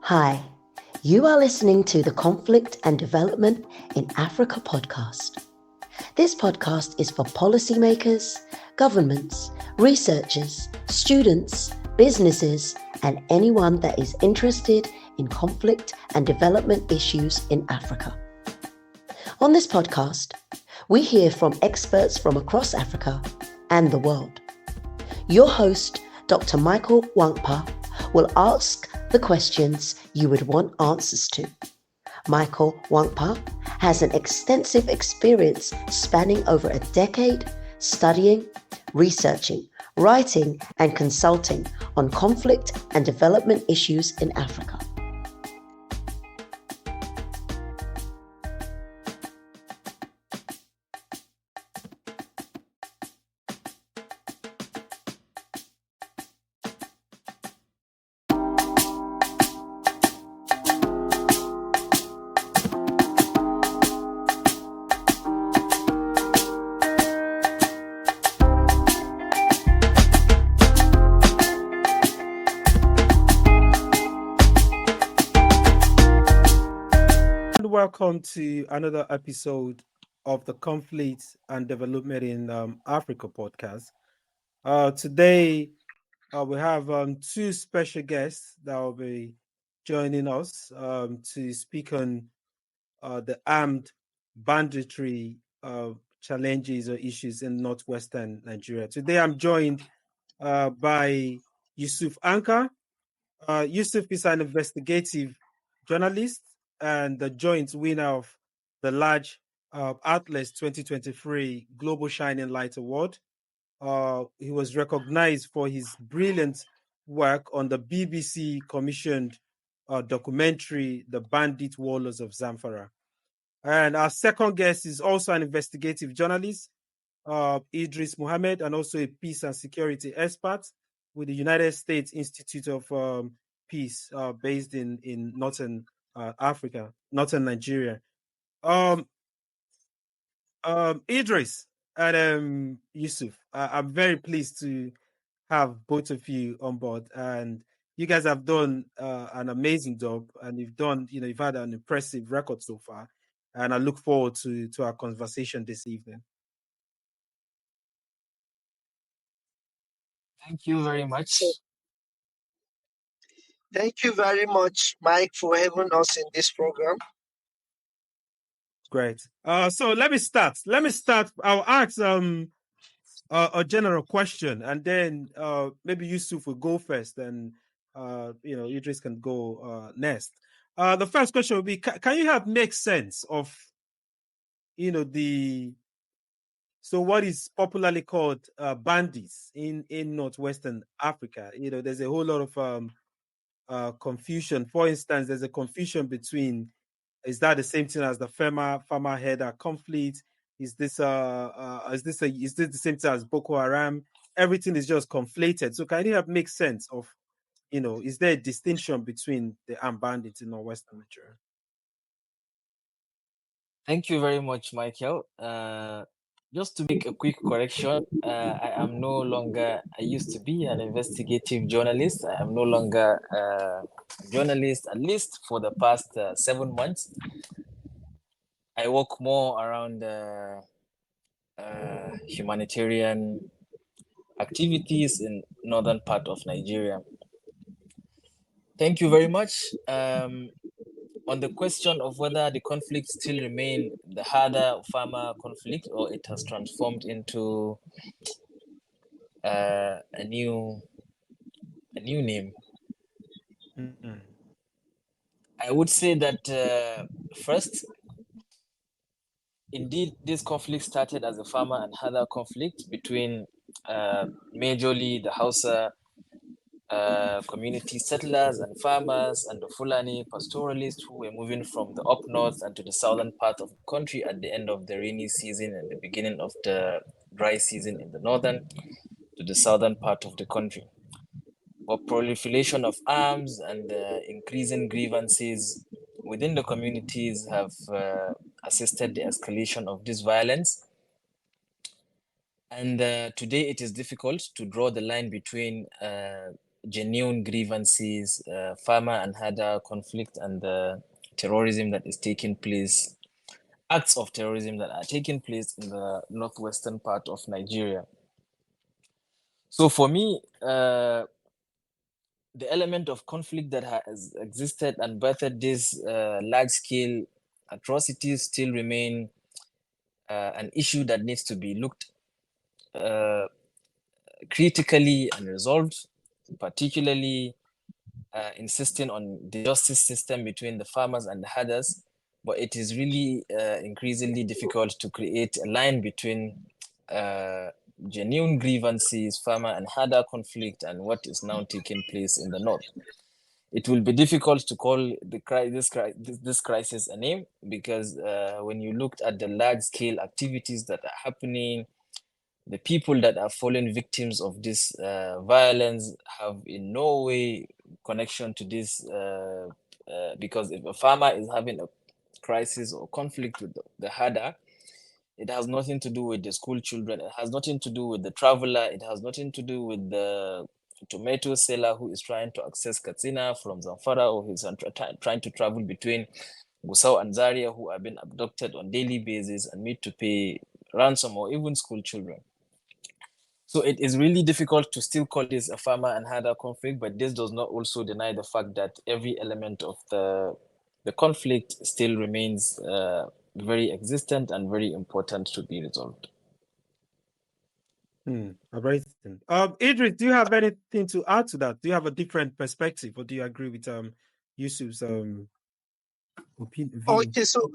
Hi, you are listening to the Conflict and Development in Africa podcast. This podcast is for policymakers, governments, researchers, students, businesses, and anyone that is interested in conflict and development issues in Africa. On this podcast, we hear from experts from across Africa and the world. Your host, Dr. Michael Nwankpa, will ask the questions you would want answers to. Michael Nwankpa has an extensive experience spanning over a decade studying, researching, writing, and consulting on conflict and development issues in Africa. Welcome to another episode of the Conflict and Development in Africa podcast. Today, we have two special guests that will be joining us to speak on the armed banditry challenges or issues in northwestern Nigeria. Today, I'm joined by Yusuf Anka. Yusuf is an investigative journalist and the joint winner of the Large Atlas 2023 Global Shining Light Award. He was recognized for his brilliant work on the BBC commissioned documentary, The Bandit Warlords of Zamfara. And our second guest is also an investigative journalist, Idris Mohammed, and also a peace and security expert with the United States Institute of Peace, based in northern Africa, northern Nigeria. Idris and Yusuf, I'm very pleased to have both of you on board, and you guys have done an amazing job, and you've had an impressive record so far, and I look forward to our conversation this evening. Thank you very much. Thank you very much, Mike, for having us in this program. Great. So let me start. I'll ask a general question, and then maybe Yusuf will go first, and Idris can go next. The first question will be: Can you help make sense of so what is popularly called bandits in northwestern Africa? There's a whole lot of confusion. For instance, there's a confusion between, is that the same thing as the farmer header conflict? Is this the same thing as Boko Haram? Everything is just conflated. So can you help make sense of, is there a distinction between the armed bandits in northwestern Nigeria? Thank you very much, Michael. Just to make a quick correction, I used to be an investigative journalist. I am no longer a journalist, at least for the past 7 months. I work more around humanitarian activities in northern part of Nigeria. Thank you very much. On the question of whether the conflict still remain the harder farmer conflict or it has transformed into a new name. Mm-hmm. I would say that first, indeed, this conflict started as a farmer and herder conflict between majorly the Hausa community settlers and farmers and the Fulani pastoralists who were moving from the up north and to the southern part of the country at the end of the rainy season and the beginning of the dry season in the northern to the southern part of the country. But proliferation of arms and increasing grievances within the communities have assisted the escalation of this violence. And today it is difficult to draw the line between genuine grievances, farmer and herder conflict, and the terrorism that is taking place, acts of terrorism that are taking place in the northwestern part of Nigeria. So for me, the element of conflict that has existed and birthed these large-scale atrocities still remain an issue that needs to be looked critically and resolved, particularly insisting on the justice system between the farmers and the herders. But it is really increasingly difficult to create a line between genuine grievances, farmer and herder conflict, and what is now taking place in the north. It will be difficult to call this crisis a name, because when you looked at the large-scale activities that are happening, the people that are falling victims of this violence have in no way connection to this, because if a farmer is having a crisis or conflict with the herder, it has nothing to do with the school children. It has nothing to do with the traveler. It has nothing to do with the tomato seller who is trying to access Katsina from Zamfara, or who is trying to travel between Gusau and Zaria, who are being abducted on daily basis and need to pay ransom, or even school children. So it is really difficult to still call this a farmer and herder conflict, but this does not also deny the fact that every element of the conflict still remains very existent and very important to be resolved. Amazing. Idris, do you have anything to add to that? Do you have a different perspective, or do you agree with Yusuf's opinion? Okay, so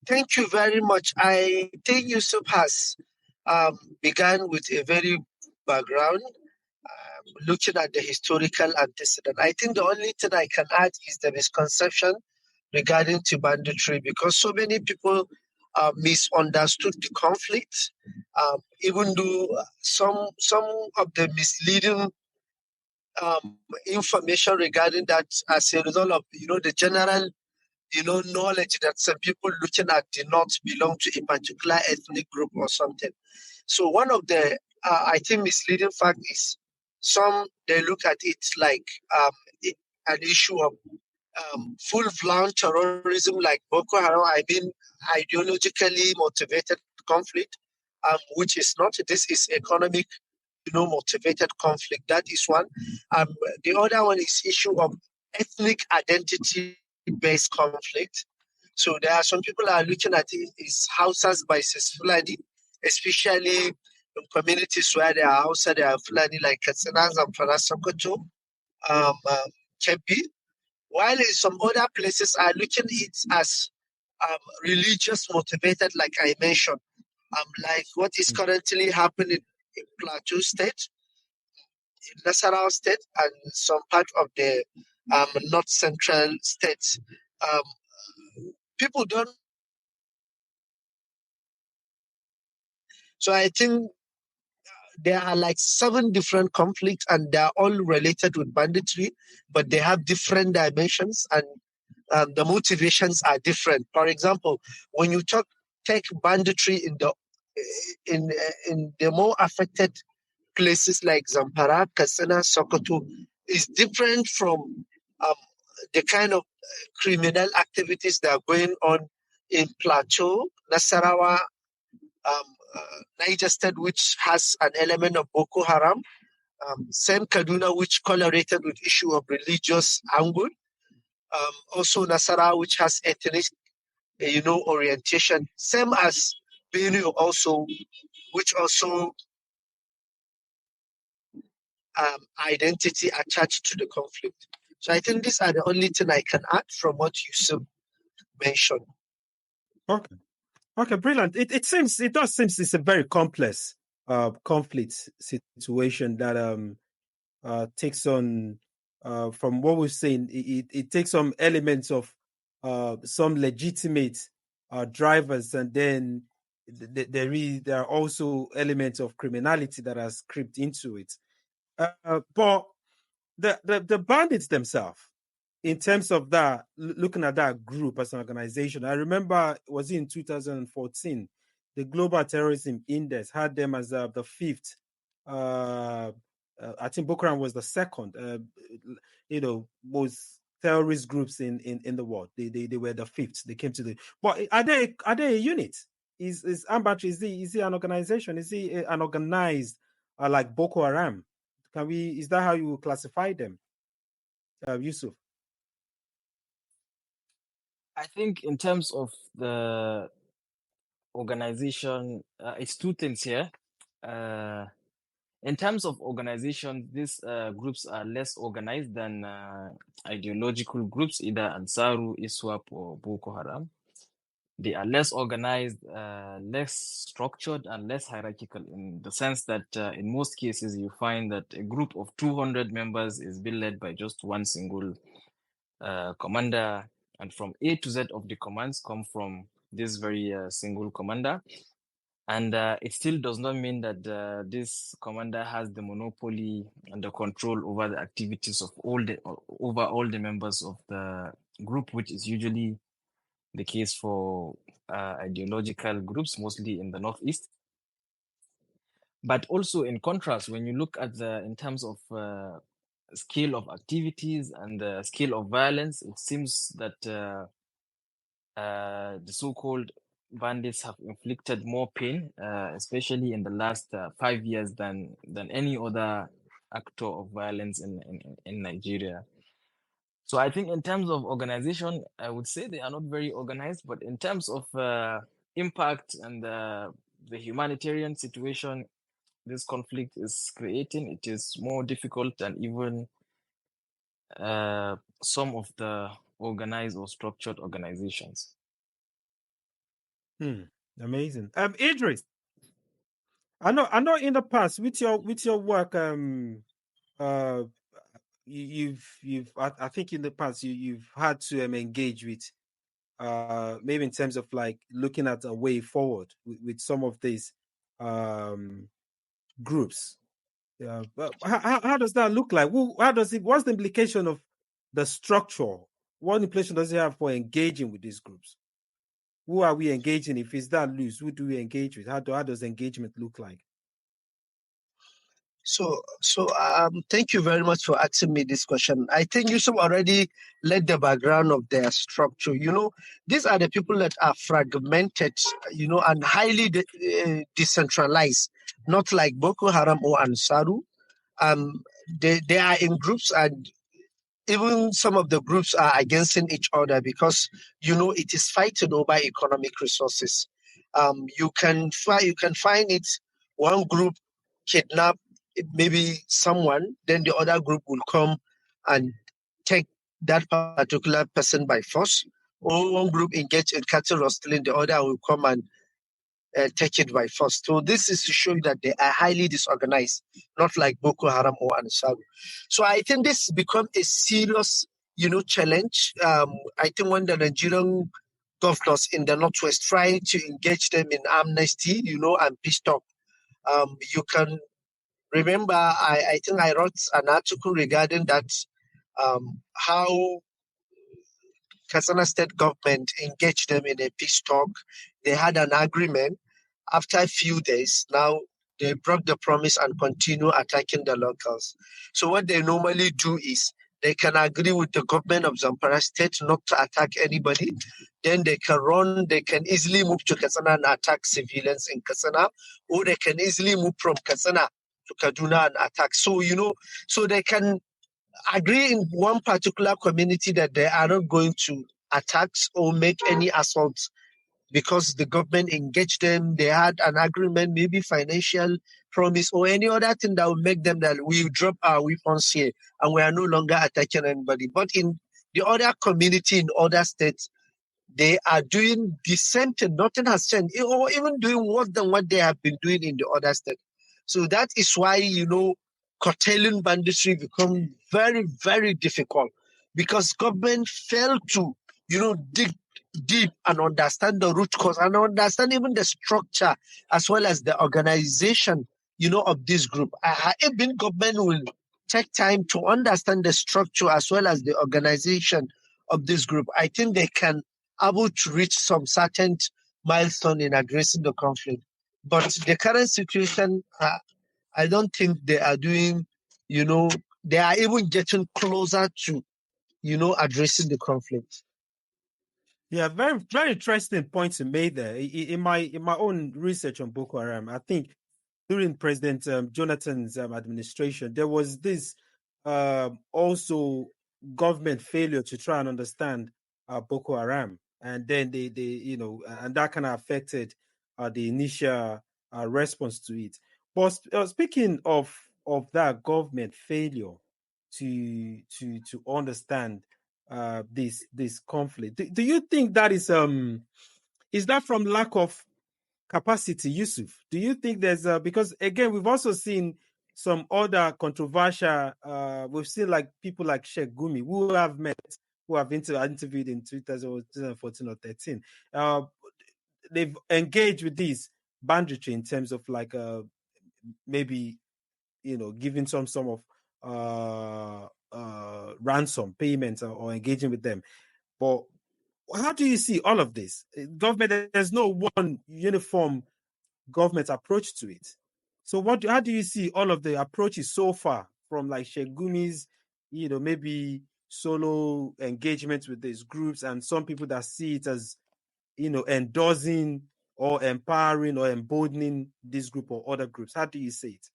thank you very much. I think Yusuf has began with a very background, looking at the historical antecedent. I think the only thing I can add is the misconception regarding to banditry, because so many people misunderstood the conflict, even though some of the misleading information regarding that as a result of the general knowledge that some people looking at the North belong to a particular ethnic group or something. So one of the I think misleading fact is they look at it like an issue of full-blown terrorism like Boko Haram. I mean, ideologically motivated conflict, which is not. This is economic, motivated conflict. That is one. The other one is issue of ethnic identity-based conflict. So there are some people are looking at it is Hausas versus Fulani, especially in communities where there are Hausa, there are Fulani like Katsina, Zamfara, Sokoto, Kebbi. While in some other places are looking at it as religious motivated, like I mentioned, like what is currently happening in Plateau State, in Nasarawa State, and some part of the North Central states. People don't. So I think there are like 7 different conflicts, and they're all related with banditry, but they have different dimensions, and the motivations are different. For example, when you take banditry in the more affected places like Zamfara, Katsina, Sokoto, is different from the kind of criminal activities that are going on in Plateau, Nasarawa, Niger State, which has an element of Boko Haram, same Kaduna, which correlated with issue of religious angle, also Nasarawa, which has ethnic, orientation, same as Benue also, which also identity attached to the conflict. So I think these are the only thing I can add from what Yusuf mentioned. Okay, brilliant. It does seem it's a very complex conflict situation that takes on from what we've seen, it takes some elements of some legitimate drivers, and then there are also elements of criminality that has crept into it. But the bandits themselves, in terms of that, looking at that group as an organization, I remember it was in 2014, the Global Terrorism Index had them as the 5th I think Boko Haram was the second, most terrorist groups in the world. They were the fifth. They came to the. But are they a unit? Is Banditry, is he an organization? Is he an organized like Boko Haram? Is that how you classify them, Yusuf? I think in terms of the organization, it's two things here. In terms of organization, these groups are less organized than ideological groups, either Ansaru, ISWAP, or Boko Haram. They are less organized, less structured, and less hierarchical in the sense that in most cases you find that a group of 200 members is being led by just one single commander, and from A to Z of the commands come from this very single commander. And it still does not mean that this commander has the monopoly and the control over the activities of all the members of the group, which is usually the case for ideological groups, mostly in the Northeast. But also in contrast, when you look at in terms of scale of activities and the scale of violence, it seems that the so-called bandits have inflicted more pain, especially in the last 5 years than any other actor of violence in Nigeria. So I think in terms of organization, I would say they are not very organized, but in terms of impact and the humanitarian situation this conflict is creating, it is more difficult than even some of the organized or structured organizations. Amazing. Idris, I know in the past with your work, you've I think in the past you've had to engage with maybe in terms of like looking at a way forward with some of these groups. But how does that look like? What's the implication of the structure? What implication does it have for engaging with these groups? Who are we engaging? If it's that loose, who do we engage with? How does engagement look like? So, thank you very much for asking me this question. I think Yusuf already laid the background of their structure. These are the people that are fragmented, and highly decentralized, not like Boko Haram or Ansaru. They are in groups, and even some of the groups are against each other because it is fighting over economic resources. You can find it one group kidnap maybe someone, then the other group will come and take that particular person by force. Or one group engage in cattle rustling, the other will come and take it by force. So this is to show you that they are highly disorganized, not like Boko Haram or Ansaru. So I think this become a serious, challenge. I think when the Nigerian governors in the Northwest trying to engage them in amnesty, and peace talk, you can remember, I think I wrote an article regarding that, how Katsina State government engaged them in a peace talk. They had an agreement. After a few days, now they broke the promise and continue attacking the locals. So what they normally do is they can agree with the government of Zamfara State not to attack anybody. Then they can easily move to Katsina and attack civilians in Katsina, or they can easily move from Katsina to Kaduna and attack. So, so they can agree in one particular community that they are not going to attack or make any assaults because the government engaged them. They had an agreement, maybe financial promise or any other thing that would make them that we drop our weapons here and we are no longer attacking anybody. But in the other community in other states, they are doing the same thing. Nothing has changed, or even doing worse than what they have been doing in the other states. So that is why, curtailing banditry become very, very difficult because government failed to, dig deep and understand the root cause and understand even the structure as well as the organization, of this group. Even government will take time to understand the structure as well as the organization of this group. I think they can able to reach some certain milestone in addressing the conflict. But the current situation, I don't think they are doing they are even getting closer to, addressing the conflict. Yeah, very very interesting points you made there. In my own research on Boko Haram, I think during President Jonathan's administration, there was this also government failure to try and understand Boko Haram, and then they and that kind of affected the initial response to it. But speaking of that government failure to understand this conflict, do you think that is that from lack of capacity, Yusuf? Do you think there's because again we've also seen some other controversial we've seen like people like Sheikh Gumi who have met, who have interviewed in 2014 or 13. They've engaged with this banditry in terms of like maybe giving some of ransom payments, or engaging with them. But how do you see all of this? Government, there's no one uniform government approach to it. So how do you see all of the approaches so far, from like Shegumi's, maybe solo engagement with these groups, and some people that see it as, endorsing or empowering or emboldening this group or other groups? How do you see it?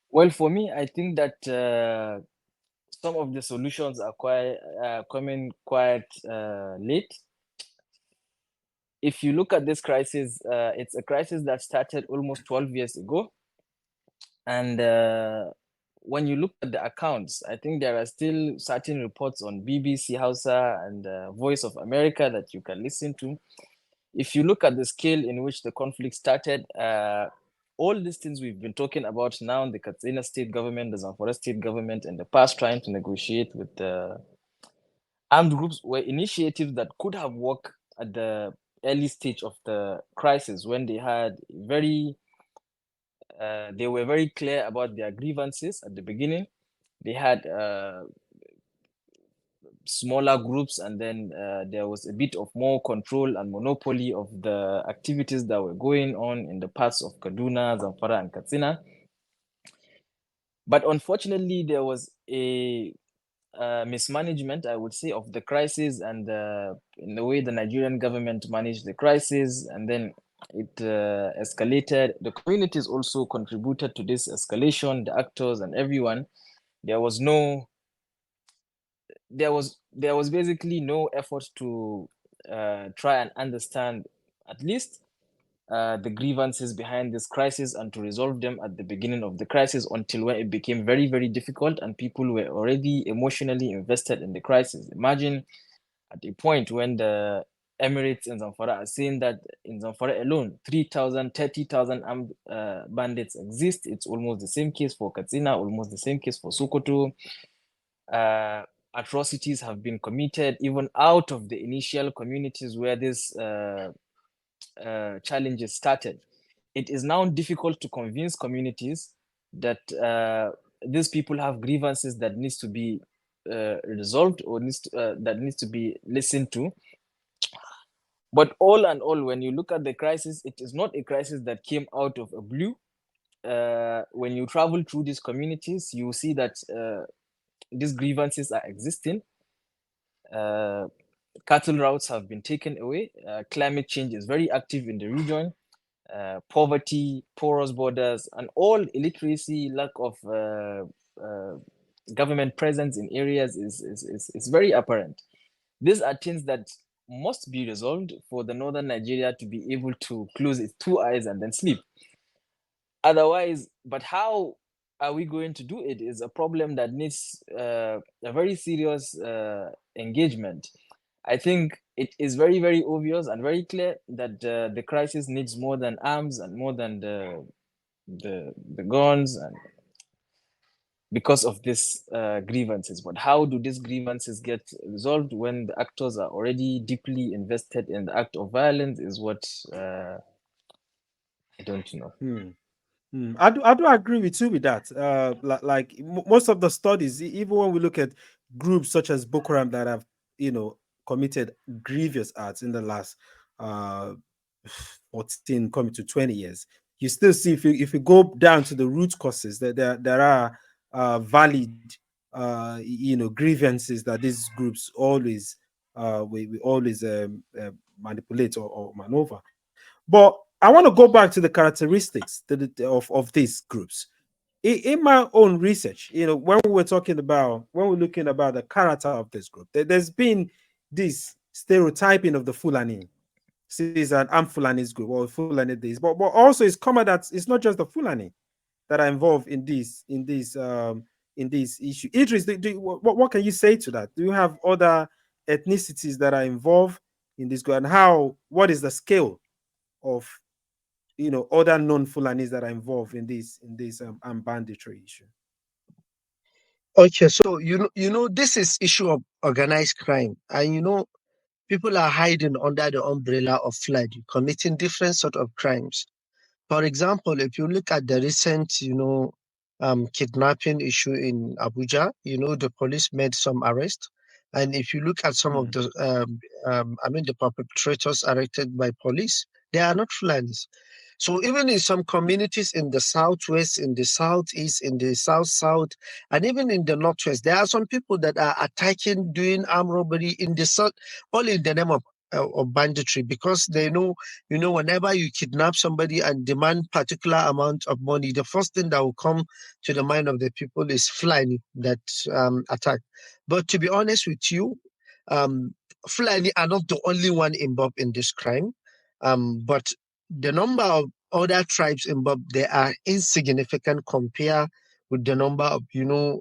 Well, for me, I think that some of the solutions are quite coming quite late. If you look at this crisis, it's a crisis that started almost 12 years ago. And when you look at the accounts, I think there are still certain reports on BBC Hausa and Voice of America that you can listen to. If you look at the scale in which the conflict started, all these things we've been talking about now, the Katsina state government, the Zamfara state government, and the past trying to negotiate with the armed groups, were initiatives that could have worked at the early stage of the crisis, when they had they were very clear about their grievances at the beginning. They had smaller groups, and then there was a bit of more control and monopoly of the activities that were going on in the parts of Kaduna, Zamfara, and Katsina. But unfortunately, there was a mismanagement, I would say, of the crisis, and in the way the Nigerian government managed the crisis, and then it escalated. The communities also contributed to this escalation, the actors and everyone. There was basically no effort to try and understand at least the grievances behind this crisis, and to resolve them at the beginning of the crisis, until when it became very, very difficult and people were already emotionally invested in the crisis. Imagine at a point when the Emirates in Zamfara are saying that in Zamfara alone, 3,000, 30,000 armed bandits exist. It's almost the same case for Katsina, almost the same case for Sokoto. Atrocities have been committed even out of the initial communities where these challenges started. It is now difficult to convince communities that these people have grievances that needs to be resolved, or that needs to be listened to. But all in all, when you look at the crisis, it is not a crisis that came out of a blue. When you travel through these communities, you see that these grievances are existing. Cattle routes have been taken away. Climate change is very active in the region. Poverty, porous borders, and all illiteracy, lack of government presence in areas is very apparent. These are things that must be resolved for the northern Nigeria to be able to close its two eyes and then sleep. Otherwise, but how are we going to do it is a problem that needs a very serious engagement. I think it is very, very obvious and very clear that the crisis needs more than arms and more than the guns, and because of these grievances. But how do these grievances get resolved when the actors are already deeply invested in the act of violence is what I don't know. I do agree with you with that. Like most of the studies, even when we look at groups such as Boko Haram that have, committed grievous acts in the last 14 coming to 20 years, you still see if you go down to the root causes, that there are valid grievances that these groups always we always manipulate or maneuver. But I want to go back to the characteristics of these groups. In my own research, when we're looking about the character of this group, there's been this stereotyping of the Fulani. Says that I'm Fulani's group or Fulani this, but also it's common that it's not just the Fulani that are involved in this issue. Idris, what can you say to that? Do you have other ethnicities that are involved in this group, and what is the scale of other non-Fulanis that are involved in this banditry issue? Okay, so this is issue of organized crime, and people are hiding under the umbrella of flood, committing different sort of crimes. For example, if you look at the recent, kidnapping issue in Abuja, the police made some arrests. And if you look at some of the, the perpetrators arrested by police, they are not Fulanis. So even in some communities in the southwest, in the southeast, in the south, and even in the northwest, there are some people that are attacking, doing armed robbery in the south, all in the name of banditry, because they know, whenever you kidnap somebody and demand particular amount of money, the first thing that will come to the mind of the people is Fulani that attack. But to be honest with you, Fulani are not the only one involved in this crime, but the number of other tribes involved, they are insignificant compared with the number of, the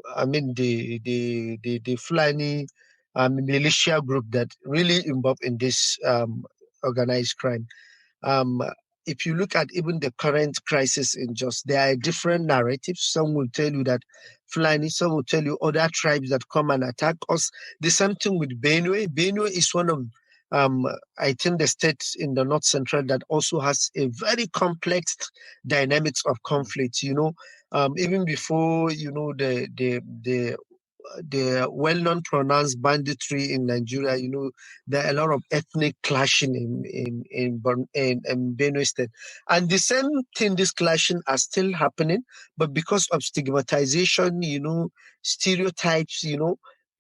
Fulani militia group that really involved in this organized crime. If you look at even the current crisis in Jos, there are different narratives. Some will tell you that Fulani, some will tell you other tribes that come and attack us. The same thing with Benue. Benue is one of I think the state in the north central that also has a very complex dynamics of conflict. Even before the well-known pronounced banditry in Nigeria, there are a lot of ethnic clashing in Benue State. And the same thing, this clashing are still happening, but because of stigmatization, stereotypes,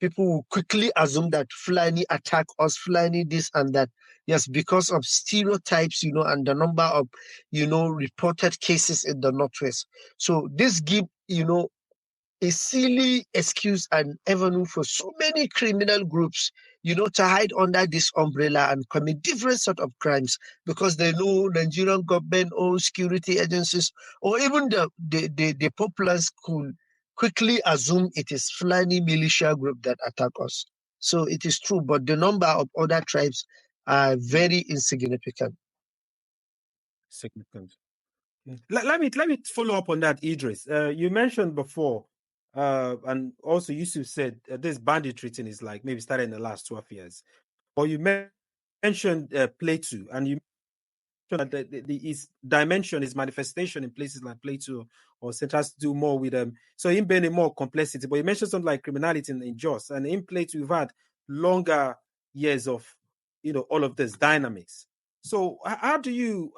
people will quickly assume that Fulani attack us, Fulani this and that. Yes, because of stereotypes, and the number of, reported cases in the Northwest. So this give, a silly excuse and avenue for so many criminal groups, to hide under this umbrella and commit different sort of crimes because they know Nigerian government or security agencies or even the populace could quickly assume it is Fulani militia group that attack us. So it is true, but the number of other tribes are very insignificant. Significant. Let me follow up on that, Idris. You mentioned before, and also Yusuf said this banditry thing is like maybe started in the last 12 years. But you mentioned Plateau, and you mentioned that its dimension, its manifestation in places like Plateau or Central has to do more with them. So in being more complexity, but you mentioned something like criminality in Jos, and in Plateau we've had longer years of all of this dynamics. So can you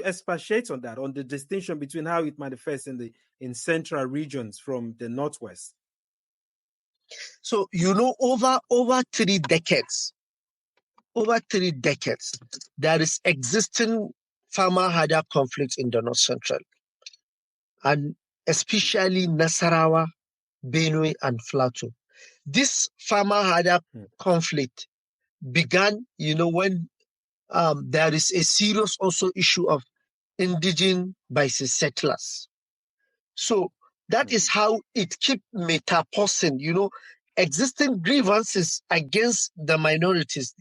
expatiate on that, on the distinction between how it manifests in central regions from the northwest? So over 3 decades, there is existing farmer-herder conflict in the north central, and especially Nasarawa, Benue, and Plateau. This farmer-herder conflict began, when there is a serious also issue of indigenous versus settlers. So that is how it keep metamorphosing, existing grievances against the minorities.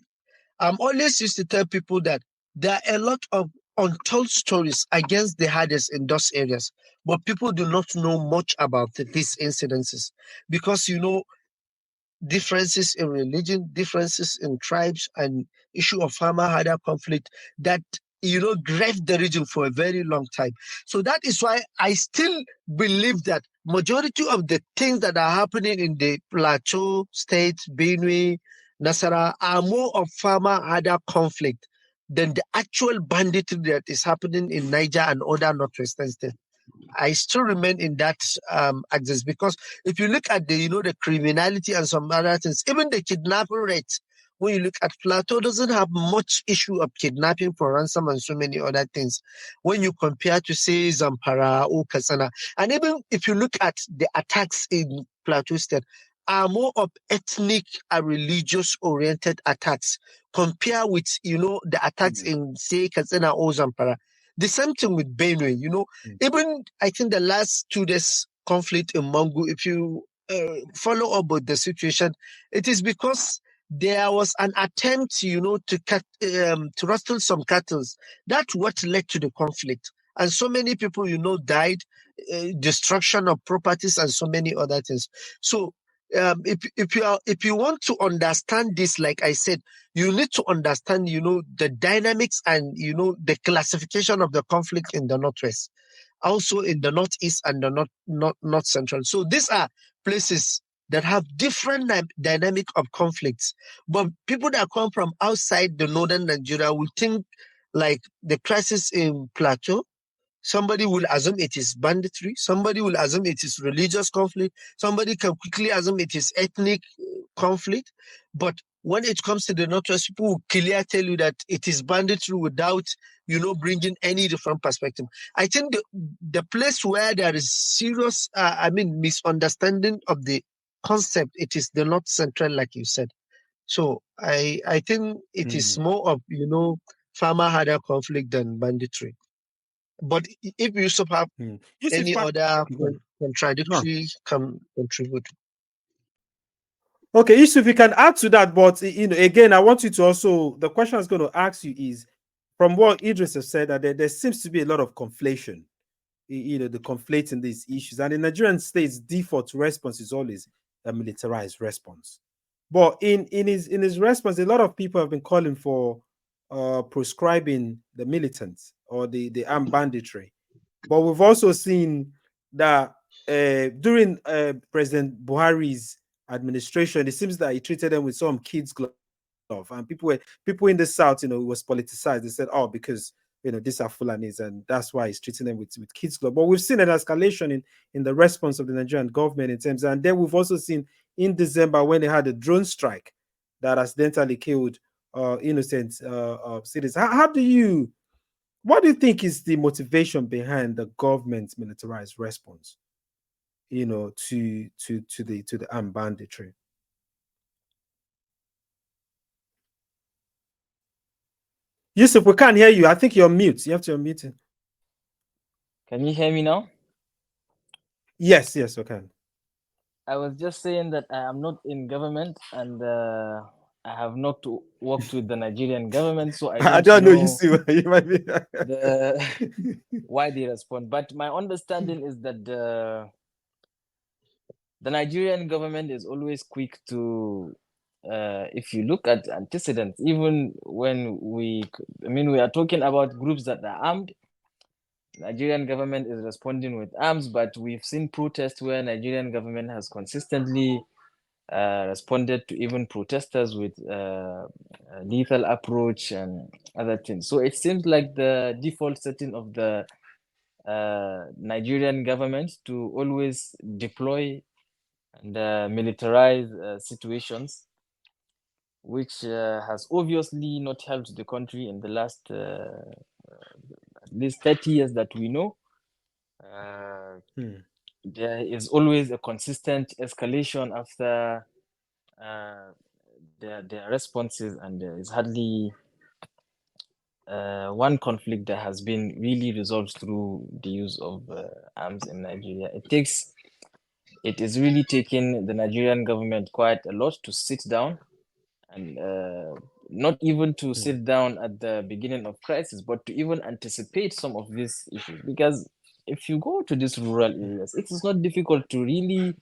I'm always used to tell people that there are a lot of untold stories against the herders in those areas, but people do not know much about these incidences because, differences in religion, differences in tribes, and issue of farmer-herder conflict that grieved the region for a very long time. So that is why I still believe that majority of the things that are happening in the Plateau State, Benue, Nasara are more of farmer-herder conflict than the actual banditry that is happening in Niger and other northwestern states. I still remain in that axis, because if you look at the criminality and some other things, even the kidnapping rate, when you look at Plateau, doesn't have much issue of kidnapping for ransom and so many other things when you compare to, say, Zamfara or Katsina. And even if you look at the attacks in Plateau State, are more of ethnic and religious oriented attacks compare with the attacks in, say, Katsina or Zamfara. The same thing with Benue, even I think the last 2 days conflict in Mangu, if you follow up with the situation, it is because there was an attempt, to rustle some cattle. That's what led to the conflict. And so many people, died, destruction of properties and so many other things. So if you want to understand this, like I said, you need to understand, the dynamics and, the classification of the conflict in the Northwest, also in the Northeast and the North Central. So these are places that have different dynamic of conflicts. But people that come from outside the northern Nigeria will think like the crisis in Plateau. Somebody will assume it is banditry. Somebody will assume it is religious conflict. Somebody can quickly assume it is ethnic conflict. But when it comes to the Northwest, people will clearly tell you that it is banditry without, bringing any different perspective. I think the place where there is serious, misunderstanding of the concept, it is the North Central, like you said. So I think it is more of, farmer harder conflict than banditry. But if Yusuf have any other contradictory, can contribute. Okay, Yusuf, you can add to that, but again, I want you to also, the question I was going to ask you is, from what Idris has said, that there seems to be a lot of conflation, the conflating these issues. And the Nigerian state's default response is always a militarized response. But in his response, a lot of people have been calling for proscribing the militants or the armed banditry. But we've also seen that during President Buhari's administration, it seems that he treated them with some kids' glove. And people in the South, it was politicized. They said, oh, because these are Fulanis, and that's why he's treating them with kids' glove. But we've seen an escalation in the response of the Nigerian government in terms, and then we've also seen in December when they had a drone strike that accidentally killed innocent citizens. What do you think is the motivation behind the government's militarized response, to the armed banditry? Yusuf, we can't hear you. I think you're mute. You have to unmute it. Can you hear me now? Yes, we can. I was just saying that I am not in government, and I have not worked with the Nigerian government, so I don't know Yusuf. You might be why they respond. But my understanding is that the Nigerian government is always quick to, if you look at antecedents, even when we are talking about groups that are armed, Nigerian government is responding with arms, but we've seen protests where Nigerian government has consistently responded to even protesters with lethal approach and other things. So it seems like the default setting of the Nigerian government to always deploy and militarize situations, which has obviously not helped the country in the last at least 30 years that we know. There is always a consistent escalation after their responses, and there is hardly one conflict that has been really resolved through the use of arms in Nigeria. It is really taking the Nigerian government quite a lot to sit down, and not even to sit down at the beginning of crisis, but to even anticipate some of these issues. Because if you go to these rural areas, it is not difficult to really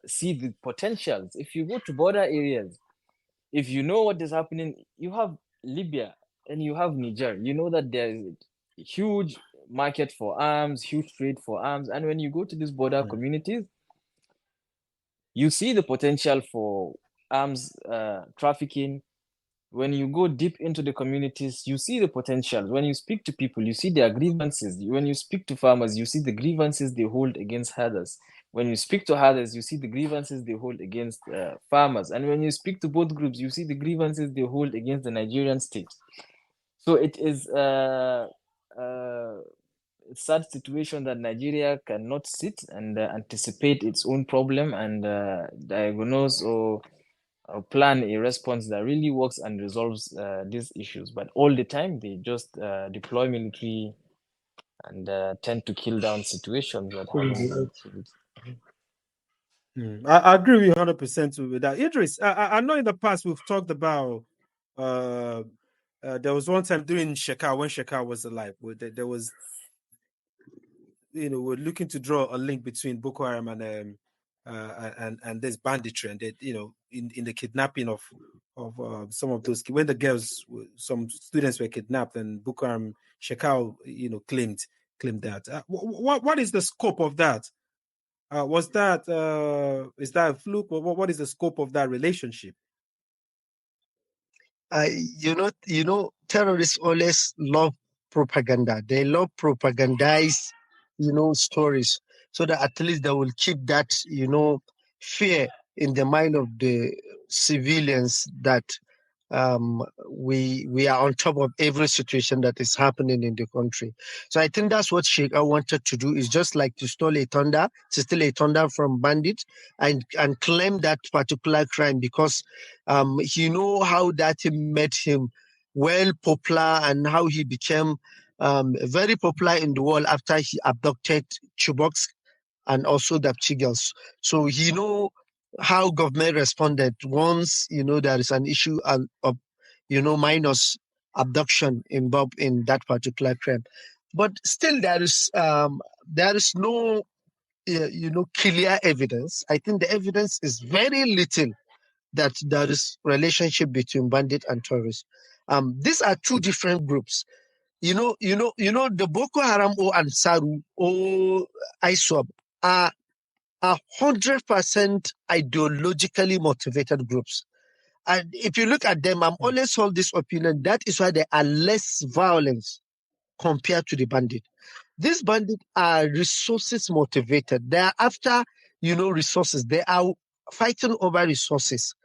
see the potentials. If you go to border areas, if you know what is happening, you have Libya and you have Niger. You know that there is a huge market for arms, huge trade for arms. And when you go to these border communities, you see the potential for arms trafficking, when you go deep into the communities, you see the potential. When you speak to people, you see their grievances. When you speak to farmers, you see the grievances they hold against herders. When you speak to herders, you see the grievances they hold against farmers. And when you speak to both groups, you see the grievances they hold against the Nigerian state. So it is a sad situation that Nigeria cannot sit and anticipate its own problem and diagnose or plan a response that really works and resolves these issues. But all the time, they just deploy military and tend to kill down situations that haven't been killed. I agree with you 100% with that. Idris, I know in the past we've talked about there was one time during Shekau, when Shekau was alive, there was, we're looking to draw a link between Boko Haram and this banditry, and that, in the kidnapping of some of those, when the girls, some students were kidnapped, and Boko Haram Shekau, claimed that. What is the scope of that? Is that a fluke? What is the scope of that relationship? Terrorists always love propaganda. They love propagandize, stories, so that at least they will keep that, fear in the mind of the civilians that we are on top of every situation that is happening in the country. So I think that's what Sheikh wanted to do, is just like to steal a thunder from bandits and claim that particular crime, because he know how that made him well popular and how he became very popular in the world after he abducted Chibok's and also the Chigals. So he know how government responded once there is an issue of minus abduction involved in that particular crime. But still, there is no clear evidence. I think the evidence is very little that there is relationship between bandit and terrorists. These are two different groups. The Boko Haram or Ansaru or ISWAP are 100% ideologically motivated groups. And if you look at them, I'm always hold this opinion. That is why there are less violence compared to the bandit. These bandits are resources motivated. They are after, resources. They are fighting over resources.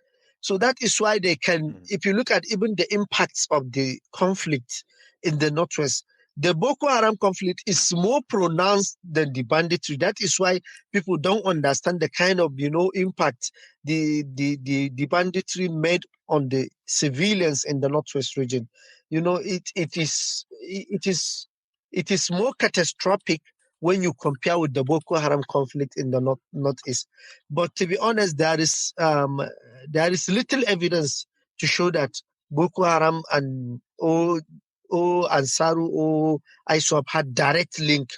So that is why they can, if you look at even the impacts of the conflict in the Northwest, the Boko Haram conflict is more pronounced than the banditry. That is why people don't understand the kind of, impact the banditry made on the civilians in the Northwest region. It is more catastrophic when you compare with the Boko Haram conflict in the Northeast. But to be honest, there is little evidence to show that Boko Haram and Ansaru or ISWAP had direct link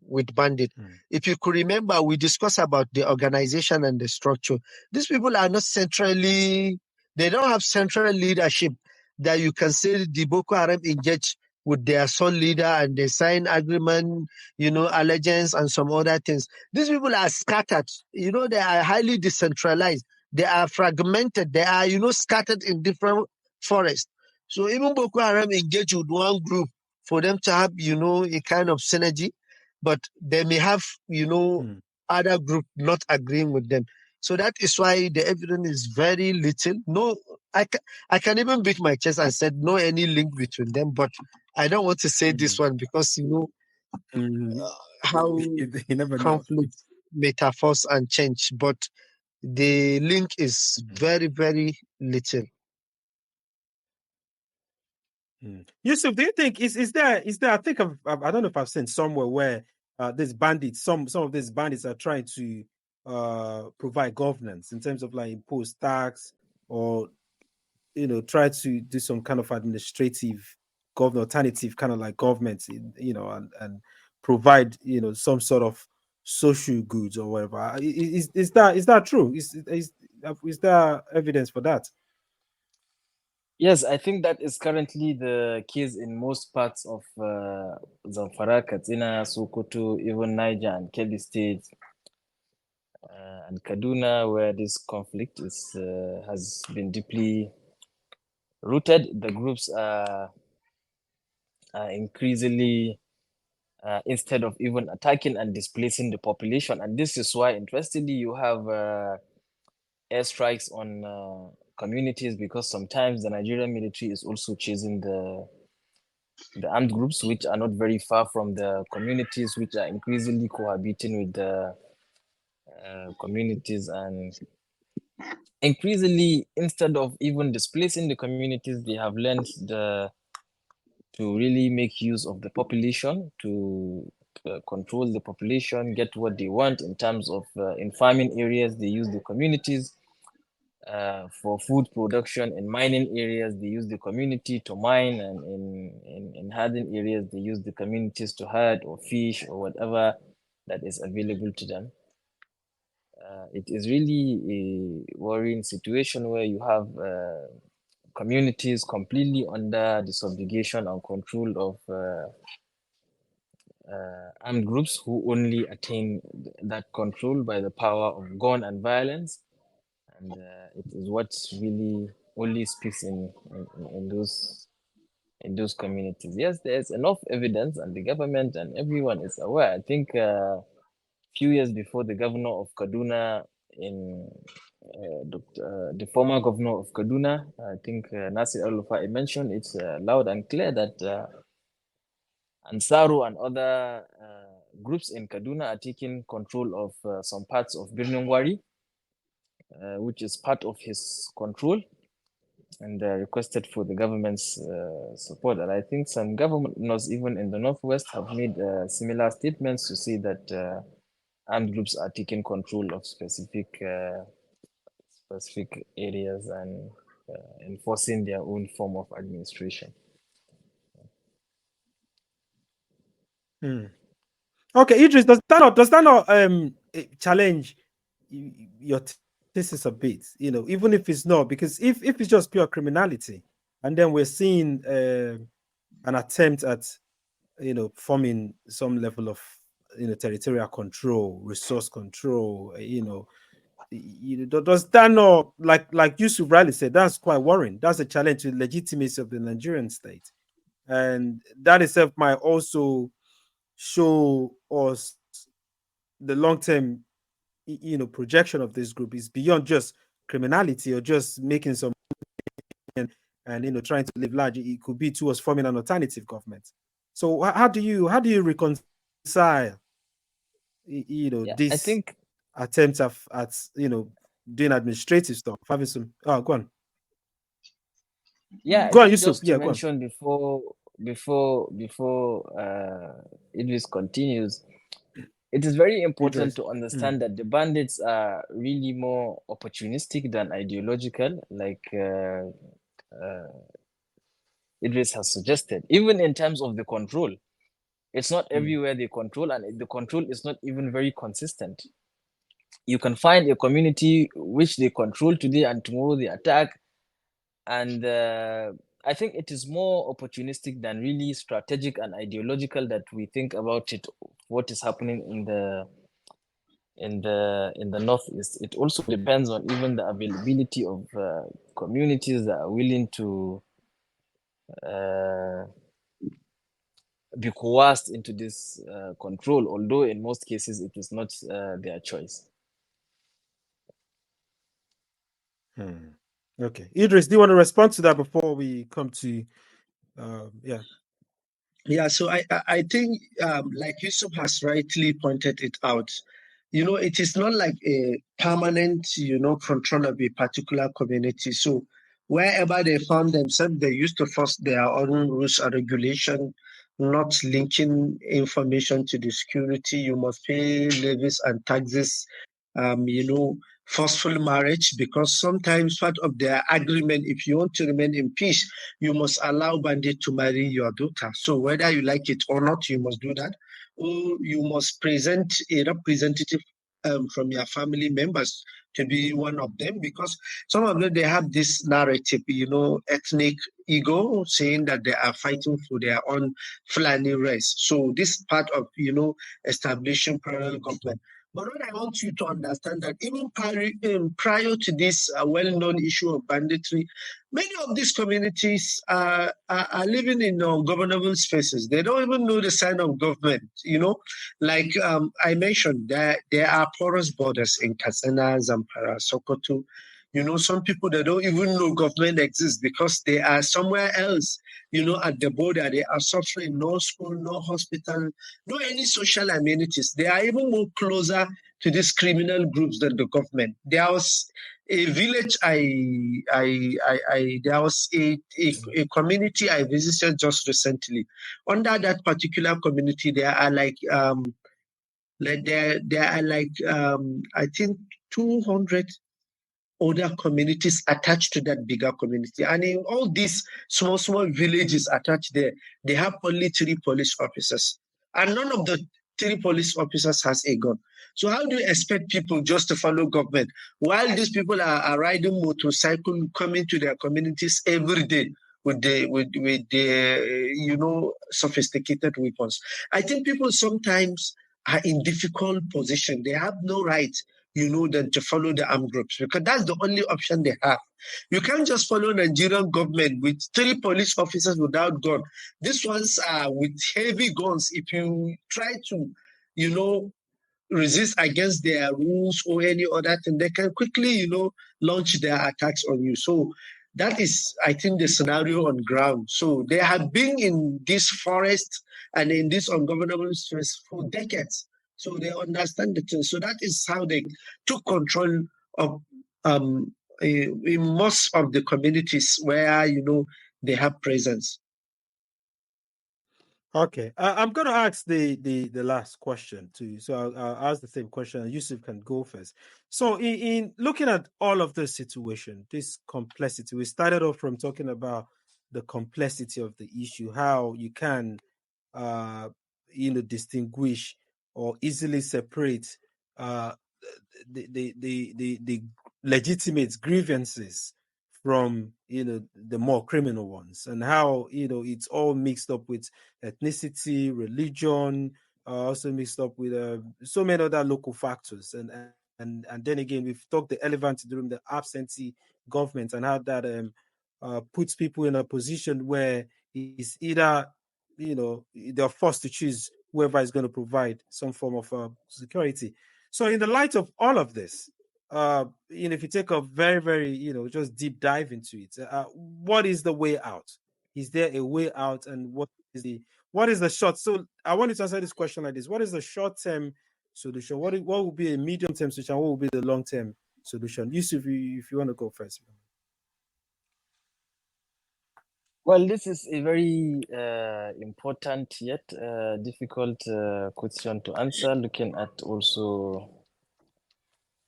with bandit. If you could remember, we discussed about the organization and the structure. These people are not they don't have central leadership that you can say the Boko Haram engage with their sole leader and they sign agreement, allegiance and some other things. These people are scattered. They are highly decentralized. They are fragmented. They are, scattered in different forests. So even Boko Haram engage with one group for them to have, a kind of synergy, but they may have, other group not agreeing with them. So that is why the evidence is very little. No, I can even beat my chest and said no any link between them, but I don't want to say this one because how You never know. conflict metaphors and change, but the link is very, very little. Yusuf, do you think is there? I think I don't know if I've seen somewhere where these bandits, some of these bandits are trying to provide governance in terms of like impose tax or try to do some kind of administrative alternative kind of like government, and provide some sort of social goods or whatever. Is that true? Is there evidence for that? Yes, I think that is currently the case in most parts of Zamfara, Katsina, Sokoto, even Niger and Kebbi State, and Kaduna, where this conflict has been deeply rooted. The groups are increasingly, instead of even attacking and displacing the population. And this is why, interestingly, you have airstrikes on communities, because sometimes the Nigerian military is also chasing the armed groups, which are not very far from the communities, which are increasingly cohabiting with the communities. And increasingly, instead of even displacing the communities, they have learned to really make use of the population, to control the population, get what they want in terms of in farming areas, they use the communities. For food production in mining areas, they use the community to mine, and in herding areas, they use the communities to herd or fish or whatever that is available to them. It is really a worrying situation where you have communities completely under the subjugation and control of armed groups who only attain that control by the power of gun and violence. And it is what really only speaks in those communities. Yes, there's enough evidence, and the government and everyone is aware. I think few years before, the governor of Kaduna, the former governor of Kaduna, I think Nasir Al-Rufai, mentioned it's loud and clear that Ansaru and other groups in Kaduna are taking control of some parts of Birnin Wari, which is part of his control, and requested for the government's support. And I think some governors, even in the Northwest, have made similar statements to say that armed groups are taking control of specific areas and enforcing their own form of administration. Okay, Idris, does that not challenge your thesis a bit? You know, even if it's not, because if it's just pure criminality, and then we're seeing an attempt at forming some level of territorial control, resource control, does that not, like Yusuf rightly said, that's quite worrying. That's a challenge to the legitimacy of the Nigerian state, and that itself might also show us the long-term projection of this group is beyond just criminality or just making some and trying to live large. It could be towards forming an alternative government. So how do you reconcile this I think attempt at doing administrative stuff, having some go on. Yeah, go I on, think Yusuf. just to mention before Idris continues, it is very important to understand that the bandits are really more opportunistic than ideological, like Idris has suggested. Even in terms of the control, it's not everywhere they control, and the control is not even very consistent. You can find a community which they control today, and tomorrow they attack. And I think it is more opportunistic than really strategic and ideological that we think about it. What is happening in the northeast? It also depends on even the availability of communities that are willing to be coerced into this control. Although in most cases it is not their choice. Okay, Idris, do you want to respond to that before we come to Yeah, so I think like Yusuf has rightly pointed it out, it is not like a permanent, control of a particular community. So wherever they found themselves, they used to force their own rules and regulation, not linking information to the security. You must pay levies and taxes, forceful marriage, because sometimes part of their agreement, if you want to remain in peace, you must allow bandit to marry your daughter. So whether you like it or not, you must do that. Or you must present a representative from your family members to be one of them, because some of them, they have this narrative, ethnic ego, saying that they are fighting for their own Fulani race. So this part of, establishing parallel government. But what I want you to understand that even prior to this well-known issue of banditry, many of these communities are living in ungovernable spaces. They don't even know the sign of government. Like I mentioned, there are porous borders in Katsina, Zamfara, Sokoto. Some people, they don't even know government exists because they are somewhere else. At the border, they are suffering no school, no hospital, no any social amenities. They are even more closer to these criminal groups than the government. There was a village there was a community I visited just recently. Under that particular community, there are I think 200 other communities attached to that bigger community. And in all these small villages attached there, they have only 3 police officers. And none of the 3 police officers has a gun. So how do you expect people just to follow government while these people are riding motorcycle coming to their communities every day with the sophisticated weapons? I think people sometimes are in difficult position. They have no right than to follow the armed groups because that's the only option they have. You can't just follow Nigerian government with 3 police officers without gun. These ones are with heavy guns. If you try to, resist against their rules or any other thing, they can quickly, launch their attacks on you. So that is, I think, the scenario on ground. So they have been in this forest and in this ungovernable space for decades. So they understand the thing. So that is how they took control of in most of the communities where they have presence. Okay, I'm going to ask the last question too. So I'll ask the same question, and Yusuf can go first. So in looking at all of this situation, this complexity, we started off from talking about the complexity of the issue, how you can, distinguish or easily separate uh, the legitimate grievances from the more criminal ones, and how it's all mixed up with ethnicity, religion, also mixed up with so many other local factors, and then again we've talked the elephant in the room, the absentee government, and how that puts people in a position where it's either they're forced to choose whoever is going to provide some form of security. So in the light of all of this, if you take a very, very, just deep dive into it, what is the way out? Is there a way out, and what is the short? So I wanted to answer this question like this: what is the short term solution? What will be a medium term solution? What will be the long term solution? Yusuf, if you want to go first. Well, this is a very important yet difficult question to answer, looking at also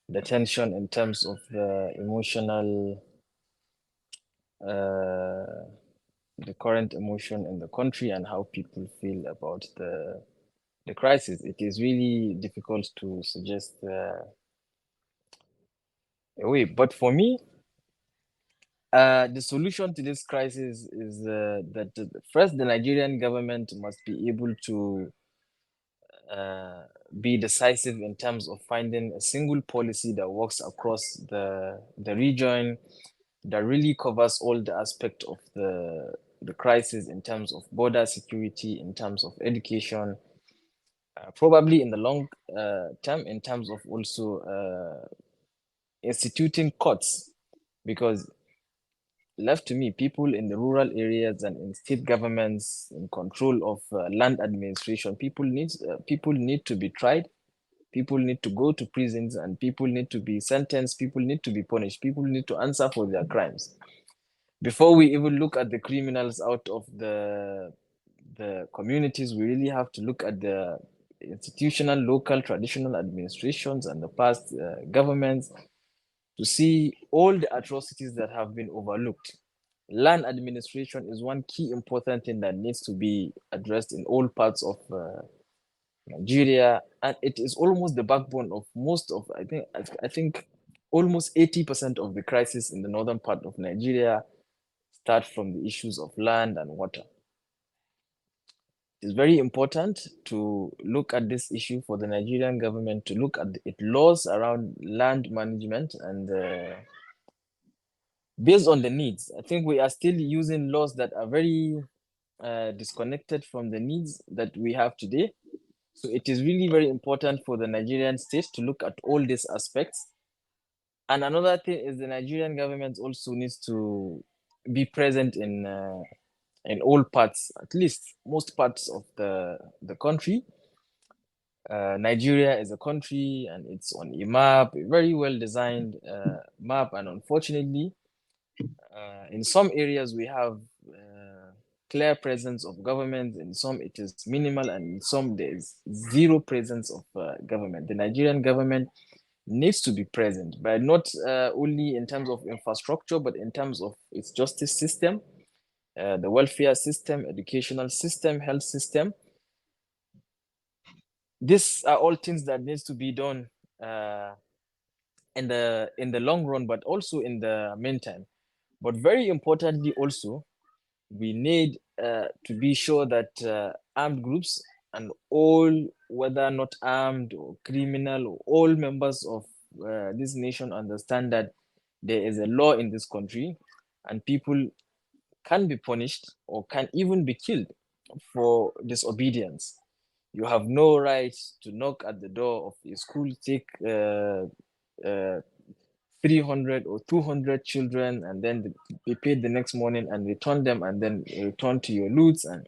the tension in terms of the emotional, the current emotion in the country and how people feel about the crisis. It is really difficult to suggest a way. But for me, the solution to this crisis is that first, the Nigerian government must be able to be decisive in terms of finding a single policy that works across the region, that really covers all the aspects of the crisis in terms of border security, in terms of education, probably in the long term, in terms of also instituting courts, because left to me, people in the rural areas and in state governments in control of land administration, people need to be tried, people need to go to prisons, and people need to be sentenced, people need to be punished, people need to answer for their crimes. Before we even look at the criminals out of the communities, we really have to look at the institutional, local, traditional administrations and the past governments to see all the atrocities that have been overlooked. Land administration is one key important thing that needs to be addressed in all parts of Nigeria, and it is almost the backbone of most of, I think almost 80% of the crisis in the northern part of Nigeria start from the issues of land and water. It's very important to look at this issue for the Nigerian government to look at its laws around land management and based on the needs. I think we are still using laws that are very disconnected from the needs that we have today. So it is really very important for the Nigerian state to look at all these aspects. And another thing is the Nigerian government also needs to be present in all parts, at least most parts of the country. Nigeria is a country and it's on a map, a very well designed map. And unfortunately, in some areas we have clear presence of government, in some it is minimal, and in some there is zero presence of government. The Nigerian government needs to be present, but not only in terms of infrastructure, but in terms of its justice system, the welfare system, educational system, health system. These are all things that needs to be done in the long run, but also in the meantime. But very importantly, also, we need to be sure that armed groups and all, whether not armed or criminal, or all members of this nation understand that there is a law in this country and people can be punished or can even be killed for disobedience. You have no right to knock at the door of a school, take 300 or 200 children and then be paid the next morning and return them and then return to your loots. And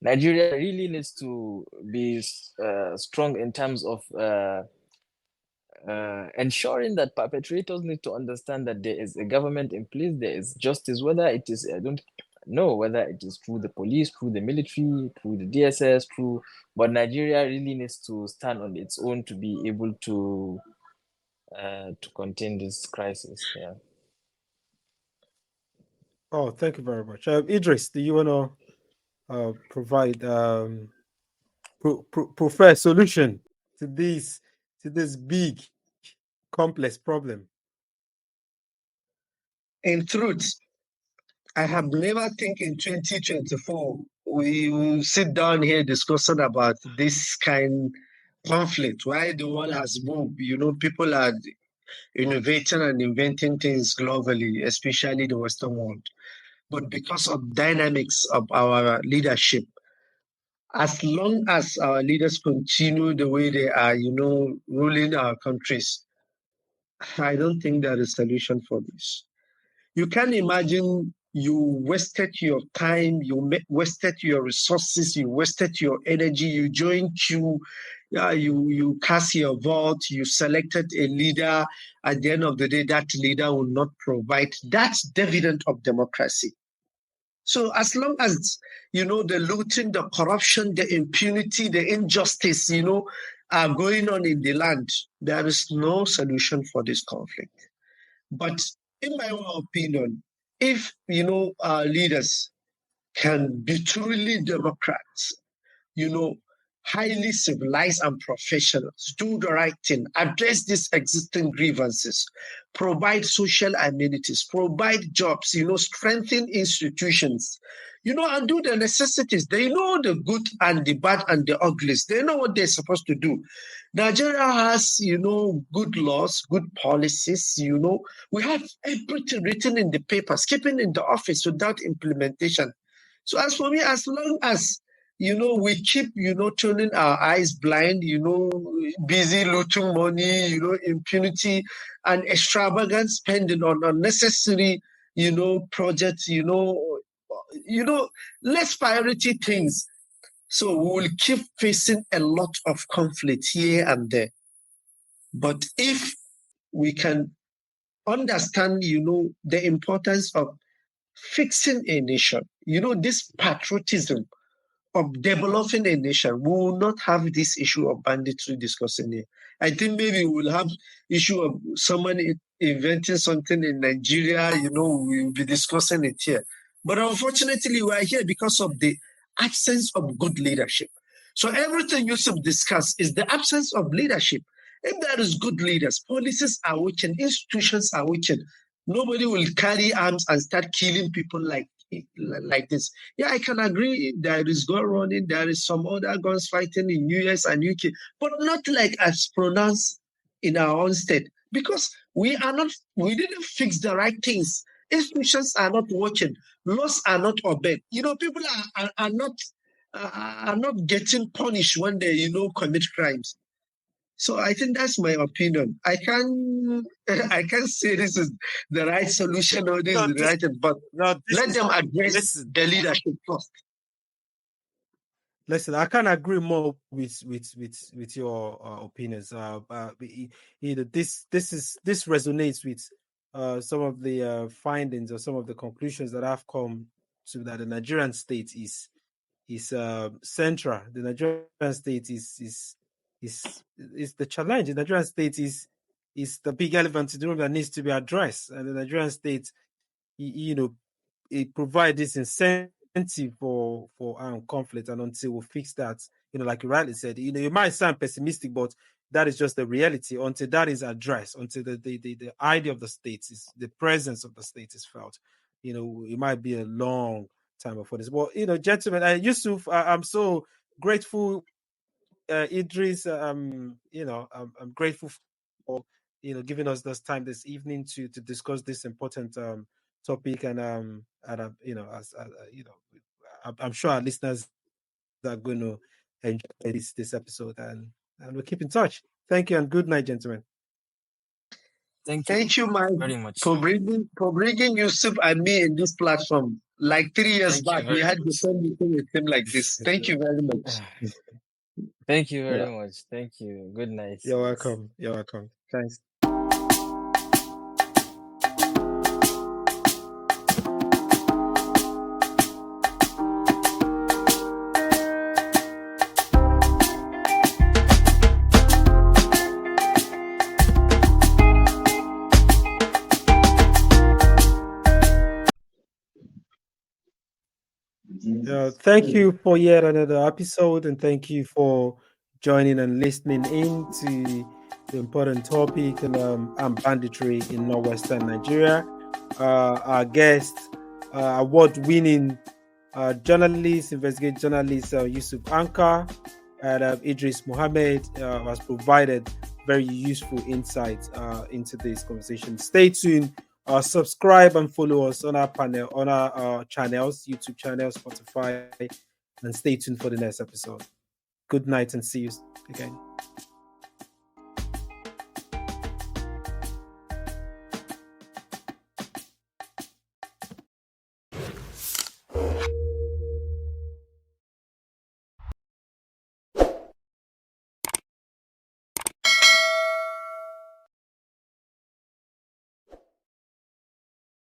Nigeria really needs to be strong in terms of ensuring that perpetrators need to understand that there is a government in place, there is justice, whether it is, I don't know whether it is through the police, through the military, through the DSS, but Nigeria really needs to stand on its own to be able to contain this crisis. Yeah. Oh, thank you very much. Idris, do you want to provide prefer solution to this big complex problem? In truth, I have never think in 2024 we will sit down here discussing about this kind conflict. Why the world has moved, people are innovating and inventing things globally, especially the Western world. But because of dynamics of our leadership, as long as our leaders continue the way they are, ruling our countries, I don't think there is a solution for this. You can imagine you wasted your time, wasted your resources, you wasted your energy, you joined queue, you cast your vote, you selected a leader. At the end of the day, that leader will not provide. That's dividend of democracy. So as long as, the looting, the corruption, the impunity, the injustice, are going on in the land, there is no solution for this conflict. But in my own opinion, if, our leaders can be truly Democrats, highly civilized and professionals, do the right thing, address these existing grievances, provide social amenities, provide jobs, strengthen institutions, and do the necessities. They know the good and the bad and the uglies. They know what they're supposed to do. Nigeria has, good laws, good policies, we have everything written in the papers, keeping in the office without implementation. So as for me, as long as we keep, turning our eyes blind, busy looting money, impunity and extravagant spending on unnecessary, projects, less priority things. So we will keep facing a lot of conflict here and there. But if we can understand, the importance of fixing a nation, this patriotism of developing a nation, we will not have this issue of banditry discussing here. I think maybe we'll have issue of someone inventing something in Nigeria, we'll be discussing it here. But unfortunately, we are here because of the absence of good leadership. So everything Yusuf discussed is the absence of leadership. If there is good leaders, policies are working, institutions are working, nobody will carry arms and start killing people like like this. Yeah, I can agree there is gun running, there is some other guns fighting in US and UK, but not like as pronounced in our own state, because we didn't fix the right things. Institutions are not watching, laws are not obeyed. People are not getting punished when they commit crimes. So I think that's my opinion. I can't say this is the right solution or this is the right, but let them address the leadership first. Listen, I can't agree more with your opinions. This resonates with some of the findings or some of the conclusions that I've come to, that the Nigerian state is central. The Nigerian state is the challenge. The Nigerian state is the big elephant in the room that needs to be addressed, and the Nigerian state, it provides this incentive for conflict, and until we fix that, like you rightly said, it might sound pessimistic, but that is just the reality. Until that is addressed, until the idea of the state is, the presence of the state is felt, it might be a long time before this. But gentlemen, Yusuf, I'm so grateful. Idris, I'm grateful for giving us this time this evening to discuss this important topic, and I'm sure our listeners are going to enjoy this episode, and we'll keep in touch. Thank you, and good night, gentlemen. Thank you, Mike, very much for bringing Yusuf and me in this platform. Like 3 years back, we had the same meeting with him like this. Thank you very much. Thank you very much. Thank you. Good night. You're welcome. You're welcome. Thanks. Thank you for yet another episode, and thank you for joining and listening in to the important topic, and banditry in northwestern Nigeria. Our guest, award-winning journalist, investigative journalist Yusuf Anka, and Idris Mohammed has provided very useful insights into this conversation. Stay tuned. Subscribe and follow us on our channels, YouTube channel, Spotify, and stay tuned for the next episode. Good night, and see you again.